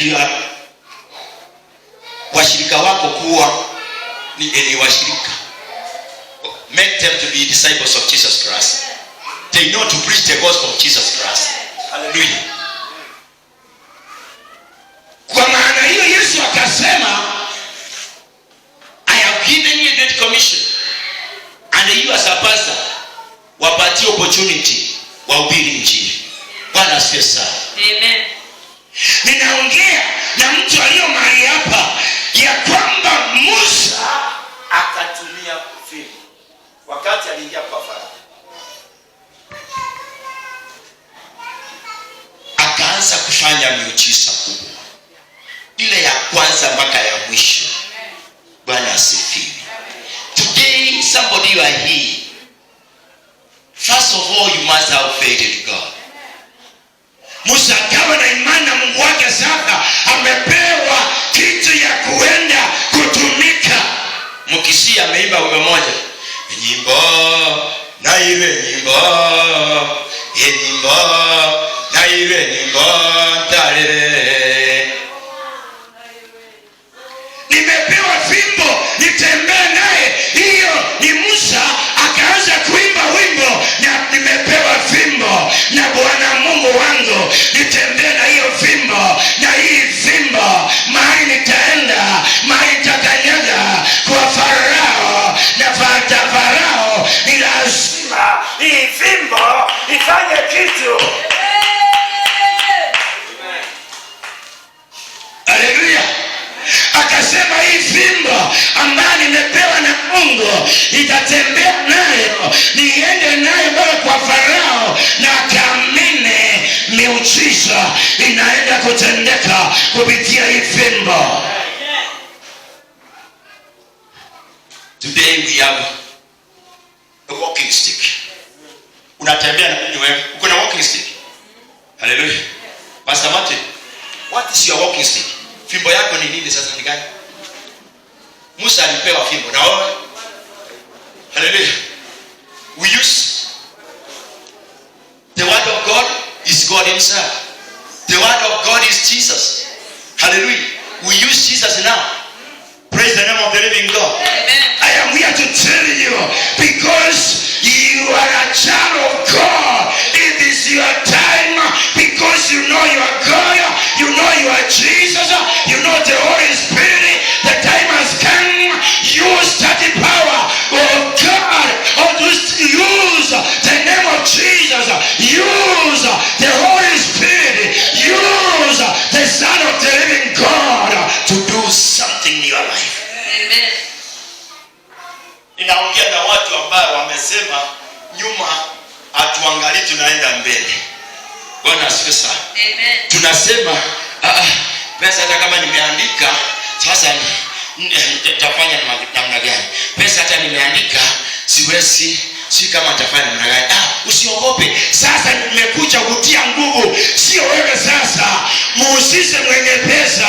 make washirika wako kuwa ni washirika. Make them to be disciples of Jesus Christ. They know to preach the gospel of Jesus Christ. Hallelujah. Kwa maana hiyo Yesu akasema, I have given you a great commission, and you as a pastor wapatie opportunity wahubiri injili. Bwana asifiwe sana. Amen. Ninaongea na mtu aliyo mahali hapa ya kwamba Musa akatumia fimbo wakati aliingia kwa Farao, akaanza kufanya miujiza kubwa, ile ya kwanza mpaka ya mwisho. Bwana asifiwe. Today somebody you are here, first of all you must have faith in God. Musa akawa na imani na Mungu wake. Sasa amepewa kitu ya kuenda kutumika. Mkisia ameimba wimbo moja, nyimbo na iwe nyimbo, nyimbo na iwe nyimbo tarere. Nimepewa fimbo nitembee naye. Hiyo ni Musa akaanza kuimba wimbo, na nimepewa fimbo na Bwana Mungu wangu nitembee na hiyo fimbo. Na hii fimbo mahali nitaenda, mahali nitakanyaga kwa Farao, na Farao ni lazima hii fimbo ifanye kitu. Haleluya. Akasema hii fimbo ambayo nimepewa na Mungu nitatembea nayo, niende nayo mpaka kwa Farao, na akaamini miujiza inaenda kutendeka kupitia hii fimbo. Today we have a walking stick. Unatembea na nini wewe? Uko na walking stick? Hallelujah. Pastor Martin, what is your walking stick? Fimbo yako ni nini sasa, ni gani? Musa alipewa fimbo na wewe. Hallelujah. We use the word of God is God himself. The word of God is Jesus. Hallelujah. We use Jesus now. Praise the name of the living God. Amen. I am here to tell you, because you are a child of God, it is your time, because you know you are God, you know you are Jesus, you know the Holy Spirit. The time has come. Use that power of God, or just use the name of Jesus, use the Holy Spirit, use the Son of the living God to do something in your life. Amen. Ninaongea na watu ambao wamesema nyuma atuangalie, tunaenda mbele. Bwana asifiwe sana. Amen. Tunasema pesa hata kama nimeandika sasa nitafanya namna gani? Pesa hata nimeandika siwezi, si kama nitafanya namna gani? Usiogope. Sasa nimekuja kutia nguvu, sio wewe sasa. Muusise mwenye pesa.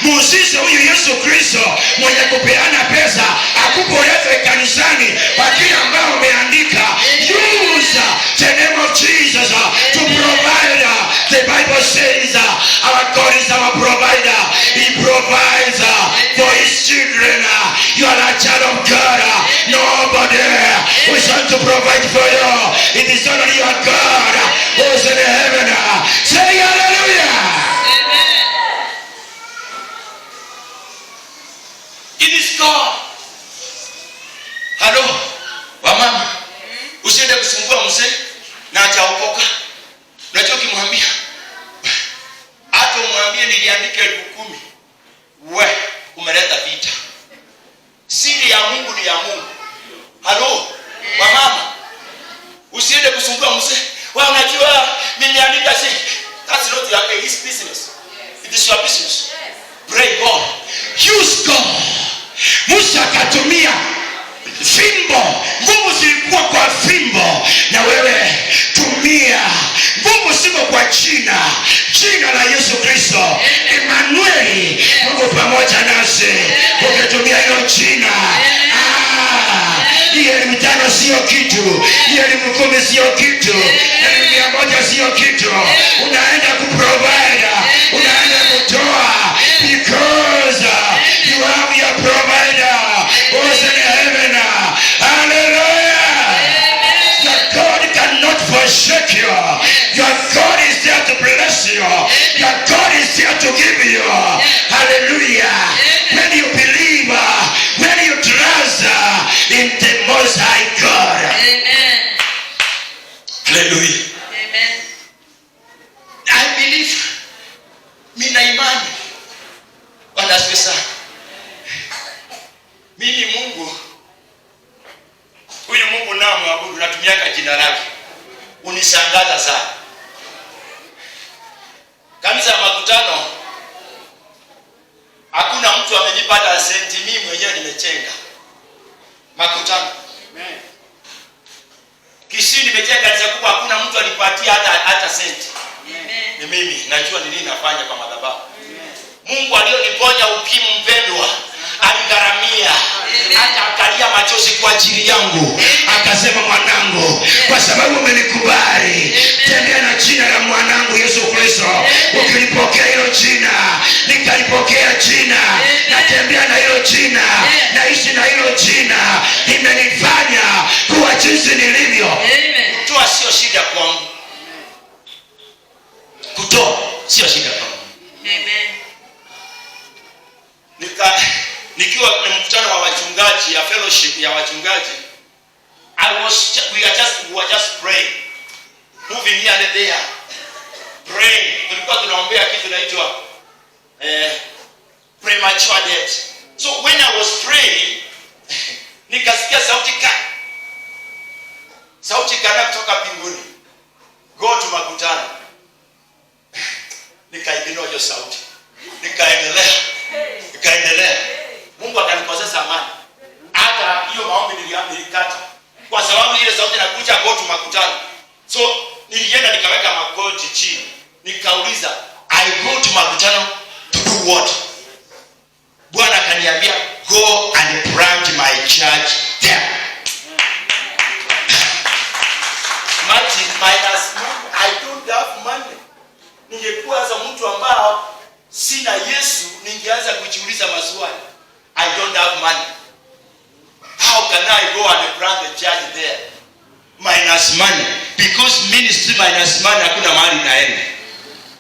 Muusise huyu Yesu Kristo mwenye kupeana pesa akupolete kanisani kwa kile ambao umeandika. Use the name of Jesus to provide. The Bible says our God is our provider. He provides for his children. You are a child of God. Nobody is going to provide for you. It is only your God who is in heaven. Say hallelujah. Amen. It is God. Hello, wamama, usiende kusumbua mzee na hajaokoka. Unajua ukimwambia, hata umwambie niliandika 10,000, we umeleta vita. Siri ya Mungu ni ya Mungu. Hello, wamama, usiende kusumbua mzee. Wewe unajua niliandika si. That's not your business. It is your business. Pray God. Use God. Musa akatumia fimbo. Nguvu zilikuwa kwa fimbo, na wewe tumia nguvu ziko kwa jina la Yesu Kristo. Emmanuel, Mungu pamoja nasi. Ukitumia hilo jina, hiyo elimu 5 sio kitu, hiyo elimu 10 sio kitu, elimu 100 sio kitu. Unaenda kuprovide, unaenda hana senti. Ni mimi najua ni nini nafanya kwa madhabahu. Mungu aliyoniponya ukimwi mpendwa, aligharamia, akaangalia machozi kwa ajili yangu, akasema mwanangu, kwa sababu umenikubali, tembea na jina la mwanangu Yesu Kristo. Ukilipokea hilo jina, nikalipokea jina, natembea na hilo jina, naishi na hilo jina, imenifanya kuwa jinsi nilivyo. Kutoa sio shida kwangu. Kutoa sio shida kwangu. Nikiwa ni mkutano wa wachungaji, ya fellowship ya wachungaji, we were just praying, moving here and there, praying. Tulikuwa tunaombea kitu inaitwa premature death. So when I was praying, nikasikia sauti kana kutoka mbinguni, go to makutano. Nikaignore hiyo sauti, nikaendelea. Mungu akanikosesha amani. Hata hiyo maombi nilikata, kwa sababu ile sauti inakuja go to makutano. So nilienda nikaweka magoti chini, nikauliza, I go to makutano to do what? Bwana akaniambia go and plant my church there. I don't have money. Ningekuwa za mtu ambao sina Yesu, ningeanza kujiuliza maswali. I don't have money. How can I go and plant the church there? Minus money. Because ministry minus money hakuna mahali naenda.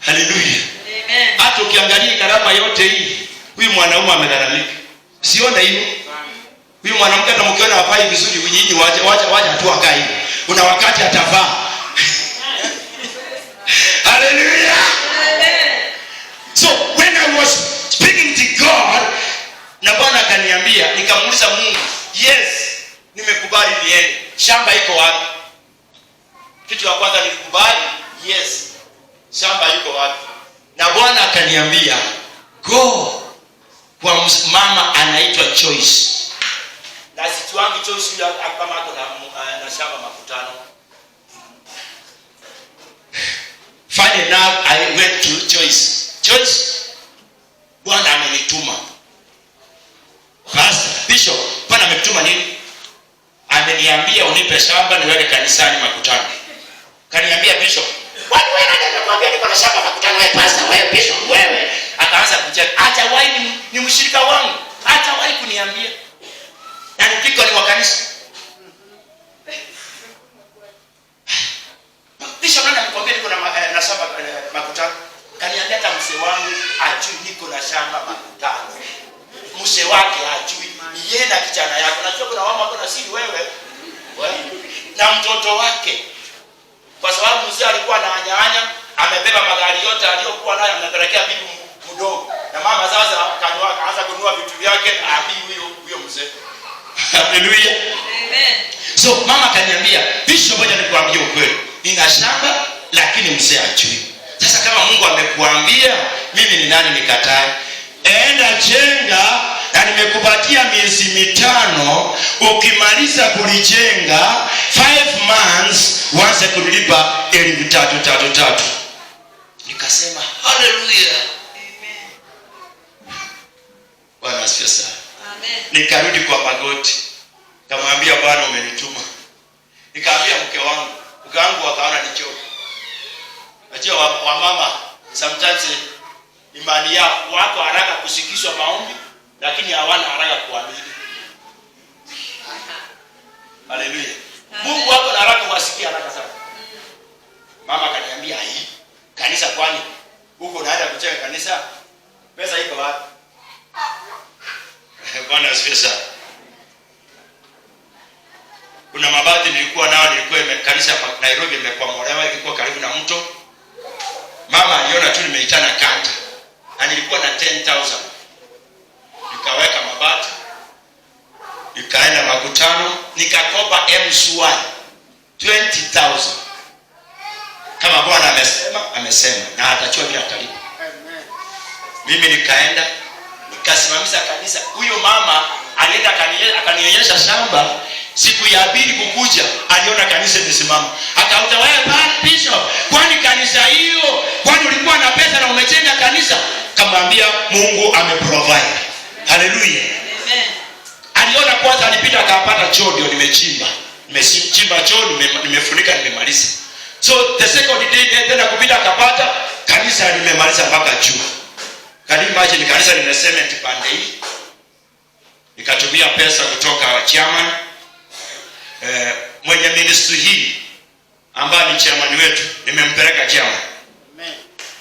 Hallelujah. Amen. Hata ukiangalia gharama yote hii, huyu mwanaume amegharamika. Siona hiyo. Huyu mwanamke hata mkiona hafai vizuri, nyinyi wacha tu akae hivi. Kuna wakati atavaa. Hallelujah. Amen. So when I was speaking to God, Na Bwana akaniambia, nikamuuliza Mungu, Yes, nimekubali niende. shamba iko wapi? Kitu ya kwanza nilikubali, yes. Shamba iko wapi? Na Bwana akaniambia, go kwa mama anaitwa Joyce. Na situangi choice huyu kama ako na shamba makutano. Funny enough, I went to Joyce. Joyce, Bwana amenituma. Pastor, Bishop, Bwana amenituma nini? Ameniambia unipe shamba niweke kanisani makutano. Kaniambia Bishop, "Kwani wewe nani anakuambia niko na shamba makutano wewe pastor, wewe Bishop, wewe?" Akaanza kucheka. Acha wahi ni mshirika wangu. Acha wahi kuniambia. Na nipiko ni wa kanisa. Bishop nani anakuambia niko na shamba makutano? Kaniambia hata mzee wangu ajui niko na shamba makutano. Mzee wake ajui, yeye na kijana yako. Najua kuna mama wako na siri wewe na mtoto wake. Kwa sababu mzee alikuwa anaanyanya, amebeba magari yote aliyokuwa nayo amepelekea bibi mdogo. Na mama sasa akaanza kununua vitu vyake abii huyo mzee. Hallelujah. Amen. So mama kaniambia, Bishop, ngoja nikwambie ukweli. Nina shamba lakini mzee ajui. Sasa kama Mungu amekuambia, mimi ni nani nikatae? Enda jenga, na nimekupatia miezi 5, ukimaliza kulijenga 5 months uanze kunilipa 3,333. Nikasema hallelujah. Amen. Bwana asifiwe sana. Amen. Nikarudi kwa magoti. Nikamwambia Bwana umenituma. Nikaambia mke wangu wakaona nichoka. Najua wa mama sometimes imani yao wako haraka kusikishwa maombi, lakini hawana haraka kuamini. Haleluya. Mungu wako na haraka kuwasikia haraka sana. Mama akaniambia, "Hii kanisa kwani huko unaenda kujenga kanisa? Pesa iko wapi?" Bwana asifiwe sana. Kuna mabati nilikuwa kanisa Nairobi imekomolewa, ilikuwa karibu na mto. Mama aliona tu nimeitana kanta. Na nilikuwa na 10,000. Nikaweka mabati. Nikaenda makutano, nikakopa M1 20,000. Kama Bwana amesema na atachua bila atalipa. Mimi nikaenda nikasimamisha kanisa. Huyo mama alienda akanionyesha shamba Siku ya pili kukuja, aliona kanisa limesimama. Akauliza, wewe bishop, kwani kanisa hiyo, kwani ulikuwa na pesa na umejenga kanisa? Kamwambia Mungu ameprovide. Haleluya. Amen. Aliona kwanza, alipita akapata choo, ndio nimechimba choo, nimefunika, nimemaliza. So the second day tena kupita akapata kanisa, nimemaliza mpaka juu. Karibu maji ni kanisa lina cement pande hii. Nikatumia pesa kutoka chairman mwenye ministry hii ambaye ni chairman wetu, nimempeleka chairman. Amen.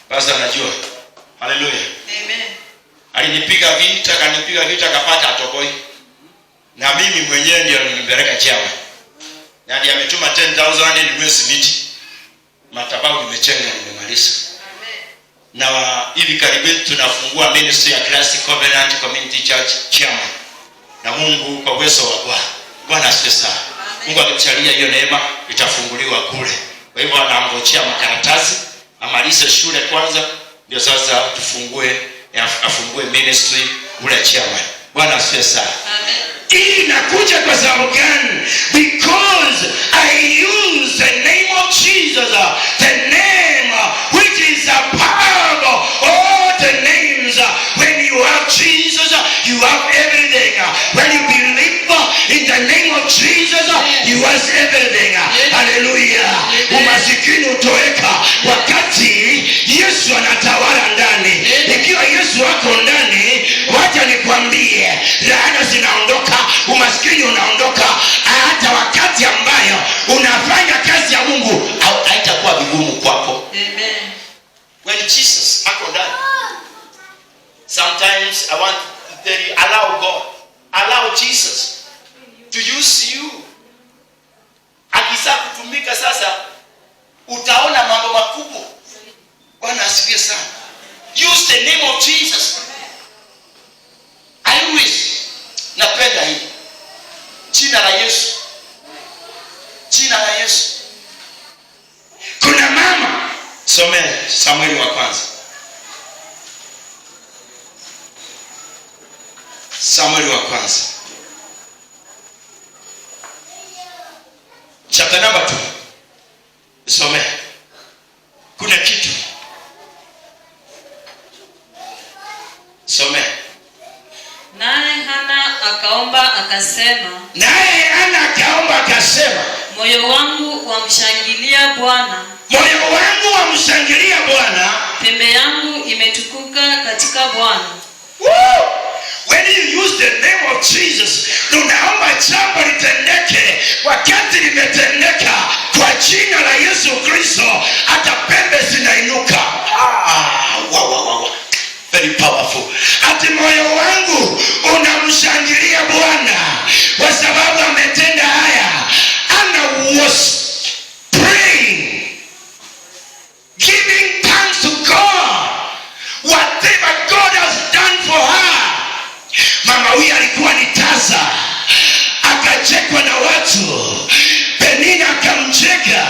Basi anajua. Haleluya. Amen. Alinipiga vita akapata atokoi. Na mimi mwenyewe ndio nimempeleka chairman. Na ndiye ametuma 10,000 niwe simiti. Matabahu nimechenga, nimemaliza. Na hivi karibuni tunafungua ministry ya Classic Covenant Community Church chairman. Na Mungu kwa uwezo wa Bwana asifiwe sana. Mungu akitujalia hiyo neema itafunguliwa kule. Kwa hivyo anaangojea makaratasi, amalize shule kwanza, ndio sasa afungue ministry ule chairman. Bwana asifiwe sana. Amen. Hii inakuja kwa sababu gani? Because I use the name of Jesus, the name which is above all the names. When you have Jesus, you have everything. When you believe in the name of Jesus, you have everything. Hallelujah. Umasikini utoweka wakati Yesu anatawala ndani. Ikiwa Yesu wako ndani, wacha nikwambie, laana zinaondoka, umasikini unaondoka. Hata wakati ambayo unafanya kazi ya Mungu haitakuwa vigumu kwako. Amen. When Jesus ako ndani, sometimes I want to tell you, allow God, allow Jesus to use you. Akisa kutumika sasa, utaona mambo makubwa. Bwana asifiwe sana. Use the name of Jesus. I wish, napenda hii jina la Yesu, jina la Yesu. Kuna mama, Some Samueli wa kwanza. Samueli wa kwanza. Chapter number 2. Some. Kuna kitu. Some. Naye Hana akaomba akasema, moyo wangu wamshangilia Bwana. moyo wangu wamshangilia Bwana. Pembe yangu imetukuka katika Bwana. When you use the name of Jesus, tunaomba jambo litendeke. Wakati limetendeka kwa jina la Yesu Kristo, hata pembe zinainuka. Wow. Very powerful. Ati moyo wangu unamshangilia Bwana kwa sababu ametenda haya. Anna was praying, giving thanks to God, whatever God has done for her. Mama huyu alikuwa ni tasa, akachekwa na watu. Penina akamcheka,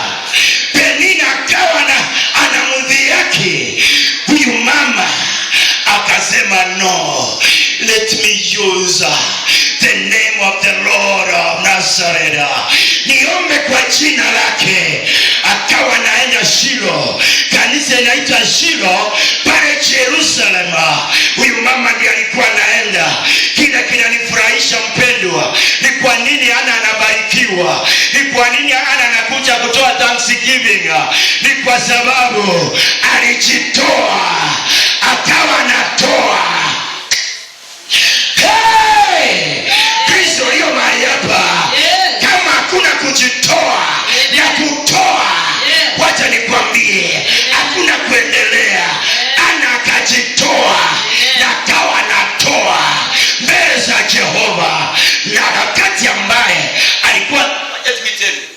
Penina akawa anamudhi yake. Huyu mama akasema, no, let me use the name of the Lord of Nazareth. Niombe kwa jina lake. Akawa naenda Shilo, kanisa inaitwa Shilo pale Jerusalem. Huyu mama ndiye alikuwa naenda. Kile kinanifurahisha mpendwa, ni kwa nini Ana anabarikiwa, ni kwa nini Ana anakuja kutoa thanksgiving. Ni kwa sababu alijitoa, akawa anatoa. Kristo hiyo mahali hapa, kama hakuna kujitoa na kutoa, wacha nikwambie, hakuna kuendelea. Ana akajitoa na akawa anatoa mbele za Jehova, na wakati ambaye alikuwa, Let me tell you,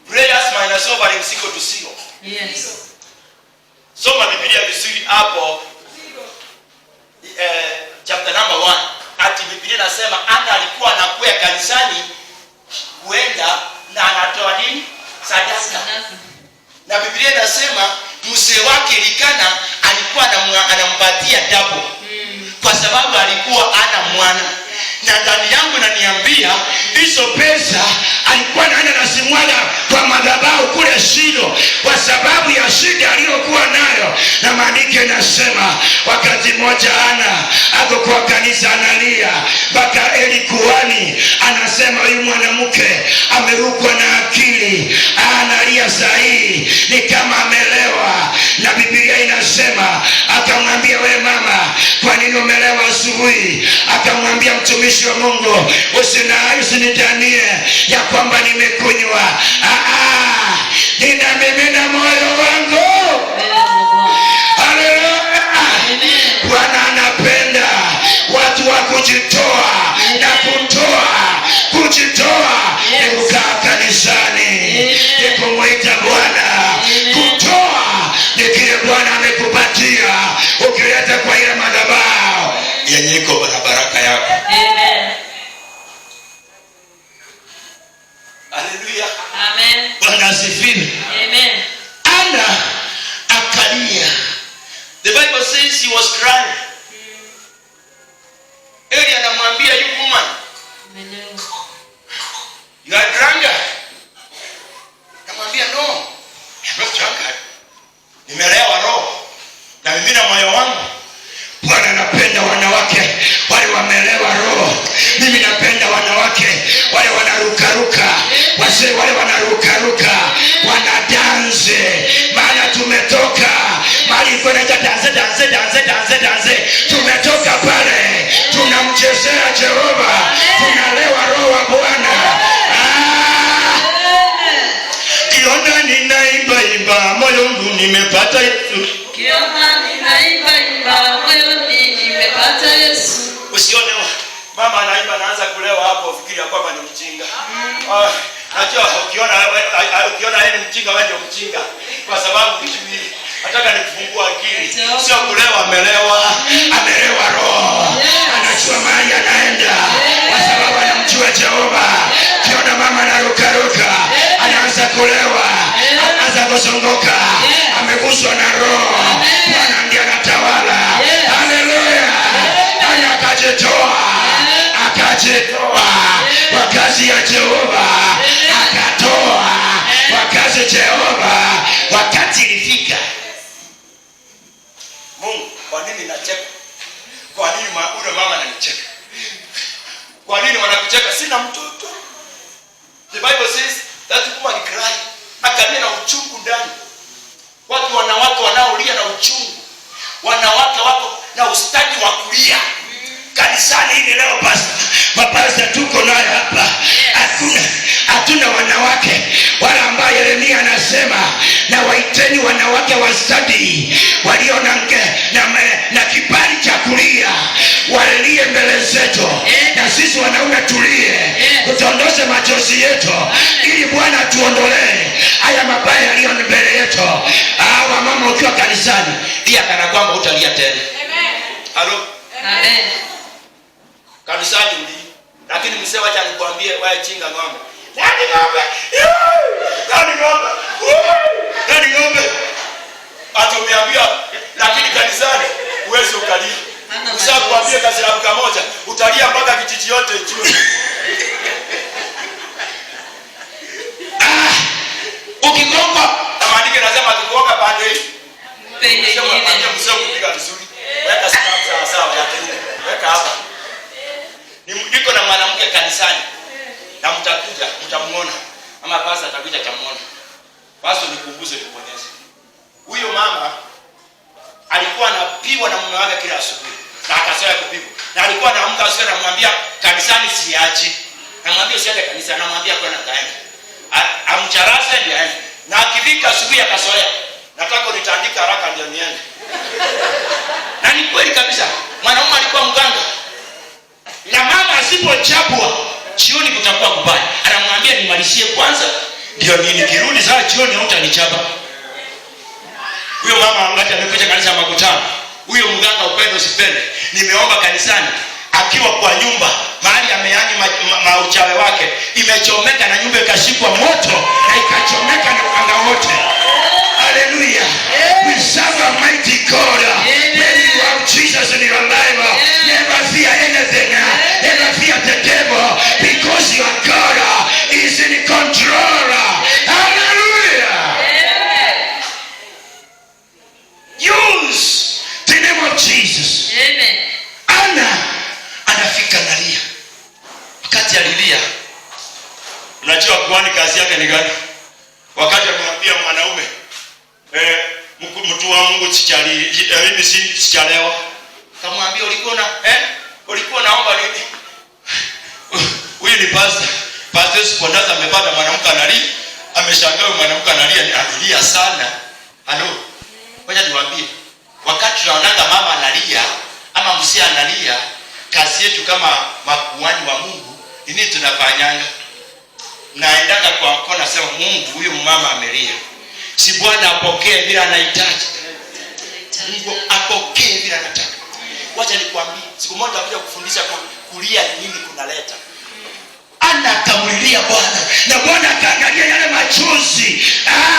prayers minus offering is equal to zero. Yes. Soma Biblia vizuri hapo, chapter number 1. Ati Biblia inasema Ana alikuwa anakuja kanisani kuenda na anatoa nini? Sadaka. Na Biblia inasema mzee wake Elikana alikuwa anampatia double. Kwa sababu alikuwa ana mwana. na ndani yangu naniambia hizo pesa alikuwa naenda nasimwaga kwa madhabahu kule Shilo kwa sababu ya shida aliyokuwa nayo. Na maandiko inasema wakati mmoja Ana ako kwa kanisa analia, mpaka Eli kuhani anasema huyu mwanamke amerukwa na akili, analia sahihi ni kama amelewa. Na Biblia inasema akamwambia, we mama, kwa nini umelewa asubuhi? Akamwambia mtumishi wa Mungu, usinitanie ya kwamba nimekunywa. Ninamimina moyo wangu. Haleluya. Bwana anapenda watu wa kujitoa na kutoa. Kujitoa ni kukaa kanisani, ni kumwita Bwana. Kutoa ni kile Bwana amekupatia, ukileta kwa ile madhabahu yenye iko na baraka yako. Amen. Hallelujah. Amen. Bwana asifiwe. Amen. Ana akalia. The Bible says he was crying. Eli anamwambia you woman, you are drunk. Anamwambia no, I'm not drunk. Nimelewa roho na mimi na moyo wangu. Bwana anapenda wanawake wale wamelewa roho. Mimi napenda wanawake wale wanarukaruka, wazee wale wanarukaruka, wanadanse. Maana tumetoka mahali kuna danse. Tumetoka pale tunamchezea Jehova, tunalewa roho wa Bwana. Kiona ninaimba moyo wangu nimepata Yesu. Kiona ninaimba moyoni nimepata Yesu. Usione mama anaimba anaanza kulewa hapo ufikiria kwamba ni mjinga. Najua ukiona yeye ni mjinga, wewe ndio mjinga. Kwa sababu hujui. Nataka nikufungua akili. Sio kulewa, amelewa roho. Anajua mahali anaenda kwa sababu anamjua Jehova. Kiona mama anarukaruka, anaanza kulewa, anaanza kuzunguka, ameguswa na roho. Bwana ndiye anatawala. Haleluya. Haya akajitoa kwa kazi ya Jehova, akatoa kwa kazi ya Jehova. Wakati ilifika, Mungu, kwa nini nacheka? Kwa nini ule mama ananicheka? Kwa nini wanakucheka? Sina mtoto. The Bible says that woman cried. Akalia na uchungu ndani. Watu wanawake wanaolia na uchungu. Wanawake wako na ustadi wa kulia. kanisani hili leo mapasta tuko nayo hapa. Hatuna wanawake wala ambaye Yeremia anasema na waiteni wanawake wastadi walio na kibali cha kulia, walie mbele zetu. Na sisi wanaume tulie, tutondoshe machozi yetu ili Bwana tuondolee haya mabaya yaliyo mbele yetu. Hawa mama ukiwa kanisani lia kana kwamba utalia tena. Halo? Amen. Kanisani uli. Lakini mzee wacha nikwambie wewe chinga ng'ombe. Nani ng'ombe? Nani ng'ombe? Nani ng'ombe? Hata umeambia lakini kanisani uweze ukalia. Usakwambie kasirabu kamoja utalia mpaka kijiji yote ijue. Ukigonga Maandiko yanasema tukigonga pande hii. Pende Sema pande mzee kupiga vizuri. Weka sawa sawa ya kile. Weka hapa. Niko na mwanamke kanisani. Na mtakuja, mtamuona. Ama pasta atakuja tamuona. Pasta nikumbuze nikuonyeshe. Huyo mama alikuwa anapigwa na mume wake kila asubuhi. Na akazoea kupigwa. Na alikuwa anaamka asubuhi anamwambia kanisani siachi. Namwambia usiende kanisa, namwambia kwenda kaenda. Amcharase ndiye aende. Na akifika asubuhi akazoea. Nataka nitaandika haraka ndio niende. Na ni kweli kabisa. Mwanaume alikuwa mganga. Na mama asipochapwa jioni kutakuwa kubaya. Anamwambia nimalizie kwanza ndio nikirudi saa jioni hautanichapa. Huyo mama wakati amekuja kanisa ya makutano, huyo mganga upendo usipende, nimeomba kanisani akiwa kwa nyumba mahali ameani mauchawe wake imechomeka na nyumba ikashikwa moto na ikachomeka na uganga wote. Hallelujah. We serve a mighty God. When you have Jesus in your life, never fear anything. Never fear Jesus. Amen. Ana anafika nalia. Wakati alilia, unajua kuhani kazi yake ni gani? Wakati amwambia mwanaume mtu wa Mungu mimi sichalewa. Kamwambia ulikuwa naomba nini? Huyu ni pastor. Pastor Sipondaza amepata mwanamke analia. Ameshangaa mwanamke analia sana. Halo. Ngoja niwaambie. Wakati tunaona mama analia ama mzee analia, kazi yetu kama makuhani wa Mungu, nini tunafanyanga? Naendaka kwa kona sema Mungu, huyu mama amelia. Si Bwana apokee vile anahitaji. Mungu apokee vile anataka. Wacha nikwambie, siku moja nitakuja kufundisha kulia nini kunaleta. Ana akamulilia Bwana na Bwana akaangalia yale machozi,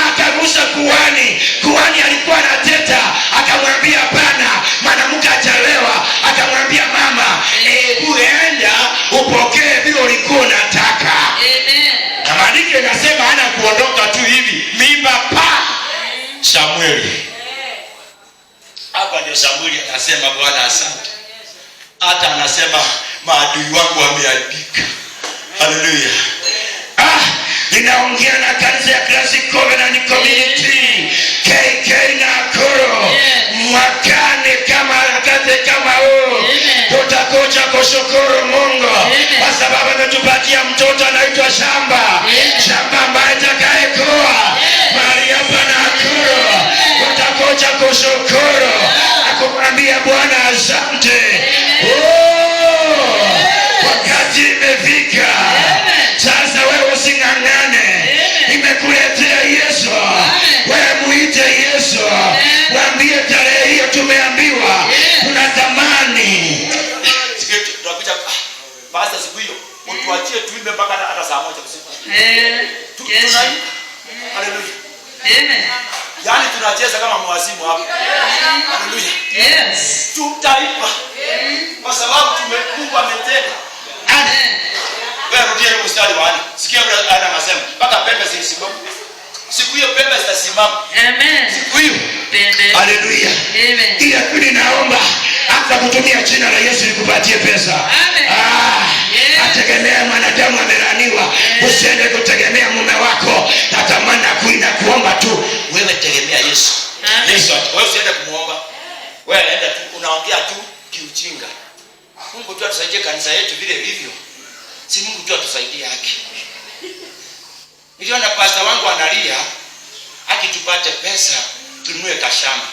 akagusa kuhani. Kuhani alikuwa anateta, akamwambia hapana, mwanamke hajalewa. Akamwambia mama, hebu enda upokee vile ulikuwa unataka. Amen. Na maandiko yanasema ana kuondoka tu hivi, mimba pa Samueli. Hapa ndio Samueli anasema Bwana asante. Hata anasema maadui wangu wameaibika. Haleluya. Ninaongea na kanisa ya Classic Covenant Community KK Nakuru. Mwakani kama huu tutakuja kushukuru Mungu kwa sababu ametupatia mtoto anaitwa Shamba ambaye atakayekuwa mahali hapa Nakuru. Tutakuja kushukuru na kumwambia Bwana asante. Wakati imefika sasa, wewe using'ang'ane. Nimekuletea Yesu. Wewe muite Yesu. Mwambie tarehe hiyo tumeambiwa tunatamani. Tunakuja basi siku hiyo mtuachie tuimbe mpaka hata saa 1 usiku. Yes. Haleluya. Amen. Yaani tunacheza kama mwazimu hapa. Haleluya. Yes. Tutaipa. Kwa sababu Mungu ametenda. Amen. Wewe rudia ile mstari wa 4. Sikia ana anasema mpaka pembe zilisimama. Siku hiyo pembe zitasimama. Amen. Siku hiyo. Haleluya. Amen. Ila kuni naomba hata kutumia jina la Yesu nikupatie pesa. Amen. Ategemea mwanadamu amelaniwa. Usiende kutegemea mume wako. Natamani na kuomba tu. Wewe tegemea Yesu. Amen. Yesu wewe usiende kumuomba. Wewe enda tu unaongea tu kiujinga. Mungu tu atusaidie kanisa yetu vile hivyo. Si Mungu tu atusaidie haki. Niliona pastor wangu analia akitupate pesa tununue kashamba.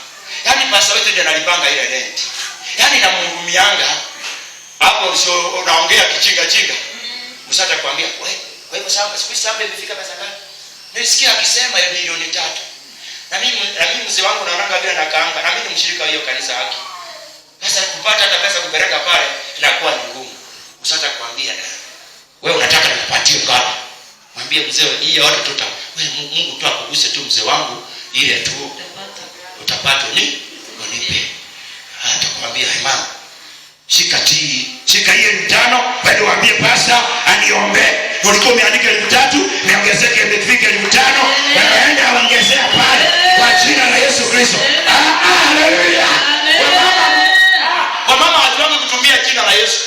Yaani pastor wetu ndiye analipanga ile rent. Yaani namhurumianga. Hapo sio unaongea kijinga. Msata kwambia wewe kwa hivyo shamba imefika pesa ngapi? Nilisikia akisema ya milioni 3. Na mimi mzee wangu naonanga vile nakaanga. Na mimi ni mshirika wa hiyo kanisa haki. Sasa kupata hata pesa kupeleka pale inakuwa ni ngumu. Msata kwambia wewe unataka nikupatie ngapi? Mwambie mzee hii yote wewe Mungu tu akuguse tu mzee wangu ile tu utapata ni unipe. Atakwambia mama shika hiyo 5, bado waambie pasta aniombe. Ulikuwa umeandika 3, niongezeke imefika 5, naenda aongezea pale kwa jina la Yesu Kristo. Haleluya. Kwa mama hatuange kutumia jina la Yesu.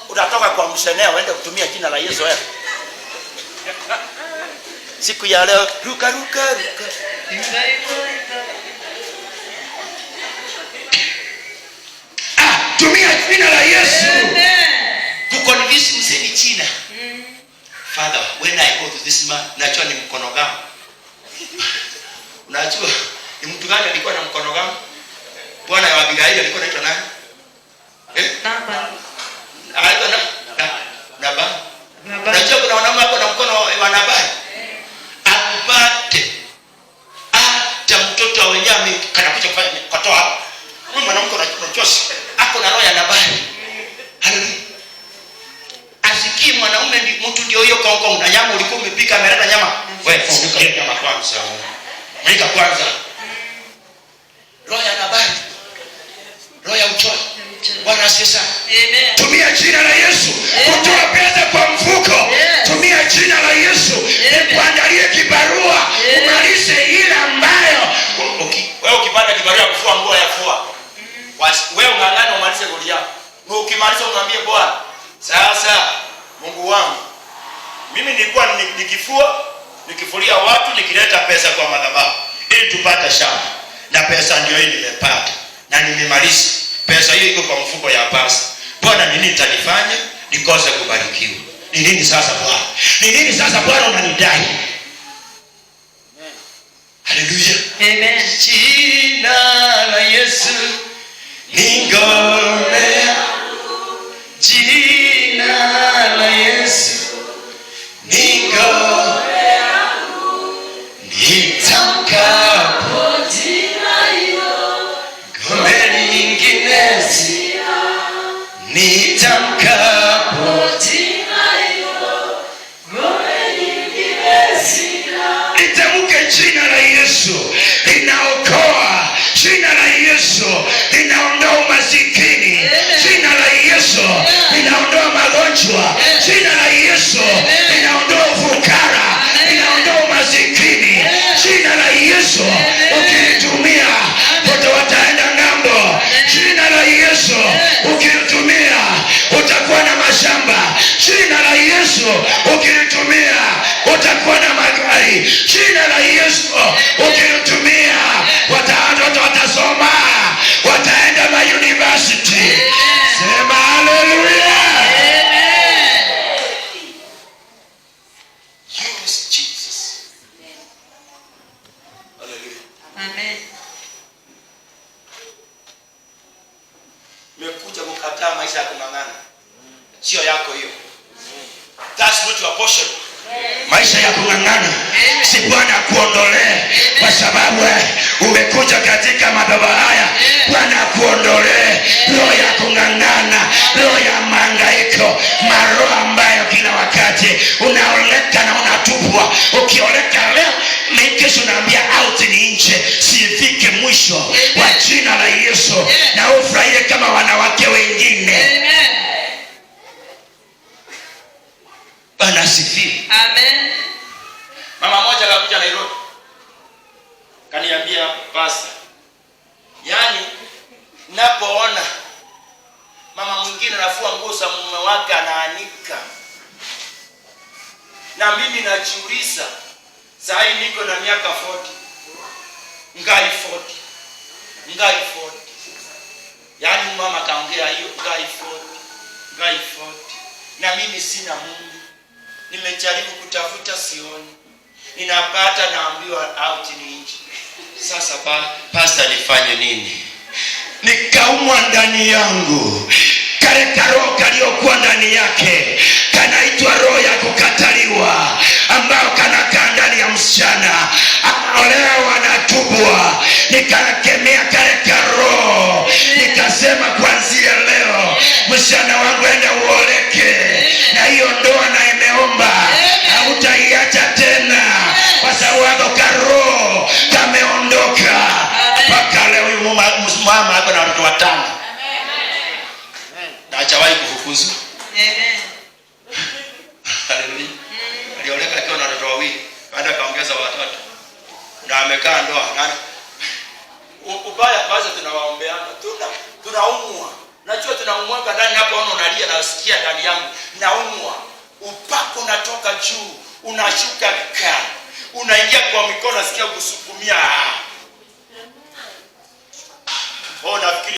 Utatoka kwa mshenea uende kutumia jina la Yesu wewe. Siku ya leo ruka. Tumia jina la Yesu. Kuconvince mseni China. Father, when I go to this man, najua ni mkono gani? Unajua ni mtu gani alikuwa na mkono gani? Bwana wa Abigaili alikuwa anaitwa nani? Naba. Alikuwa Naba. Unajua kuna wanaume wako na mkono wa Nabali. Akupate hata mtoto wa wenyewe kanakuja kutoa. Huyu mwanamke unajua ako na roho ya Nabali. Haleluya. Asikie mwanaume mtu ndio hiyo kongong na nyama ulikuwa umepika ameleta nyama. Wewe funguka hiyo nyama kwanza. Mweka kwanza. Roho ya Nabali. Roho ya uchoyo. Bwana asifiwe. Amen. Tumia jina la Yesu. Kutoa pesa kwa mfuko. Tumia jina la Yesu. Kuandalie kibarua. Umalize ile ambayo wewe ukipata kibarua kufua nguo ya fua. Ukimaliza umwambie Bwana, sasa Mungu wangu, mimi nilikuwa nikifulia watu, nikileta pesa kwa madhabahu ili tupate shamba, na pesa ndio hii nimepata na nimemaliza. Pesa hiyo iko kwa mfuko ya pasta. Bwana, nini nitanifanya nikose kubarikiwa? Ni nini sasa Bwana? Ni nini sasa Bwana unanidai? Haleluya. Amen. Jina la Yesu ni ngome. Jina la Yesu ni ngome. Nitamkapo jina hilo, ngome nyingine sina. Nitamkapo jina hilo, ngome nyingine sina. Litamke jina la Yesu, linaokoa. Jina la Yesu linaondoa umasikini. Jina la Yesu linaondoa magonjwa. Jina la Yesu linaondoa ufukara, linaondoa umasikini. Jina la Yesu ukilitumia watu wataenda ng'ambo. Jina la Yesu ukilitumia utakuwa na mashamba. Jina la Yesu ukilitumia utakuwa na magari. Jina la Yesu ukilitumia watoto watasoma, wataenda ma university. Sema haleluya. Use Jesus. Hallelujah. Amen. Umekuja kukataa maisha ya kung'ang'ana. Sio yako hiyo. That's not your portion. Maisha ya kung'ang'ana si Bwana akuondolee, kwa sababu umekuja katika madhabahu haya. Bwana akuondolee roho ya kung'ang'ana, roho ya mahangaiko, maroho ambayo kila wakati unaoleka na unatupwa. Ukioleka leo kesho unaambia out ni nje, sifike mwisho wa jina la Yesu, na ufurahie kama wanawake wengine. Bwana asifiwe. Amen. Mama moja akakuja Nairobi. Kaniambia, pastor, yani napoona mama mwingine anafua nguo za mume wake anaanika, na mimi najiuliza, saa hii niko na miaka 40. Ngai 40. Yani mama kaongea hiyo ngai 40. Na mimi sina Mungu. Nimejaribu kutafuta sioni. Ninapata naambiwa out ni nje. Sasa pastor, nifanye nini? Nikaumwa ndani yangu. Kale karoho kaliokuwa ndani yake kanaitwa roho ya kukataliwa, ambao kanakaa ndani ya msichana anaolewa, anatubwa. Nikakemea kale karoho, nikasema kuanzia leo msichana wangu enda uoleke, na hiyo ndoa na imeomba hautaiacha tena, kwa sababu karoho kameondoka. Mpaka leo huyu mama ako na watoto 5 Na hajawahi kufukuzwa. Amen. Haleluya. Alioleka akiwa na watoto 2, baada kaongeza watoto. Na amekaa ndoa. Ubaya kwanza tunawaombeana. Tunaumwa. Najua tunaumwa ndani hapo, ona unalia na usikia ndani yangu naumwa. Upako unatoka juu, unashuka unaingia kwa mikono, nasikia kusukumia. Oh, nafikiri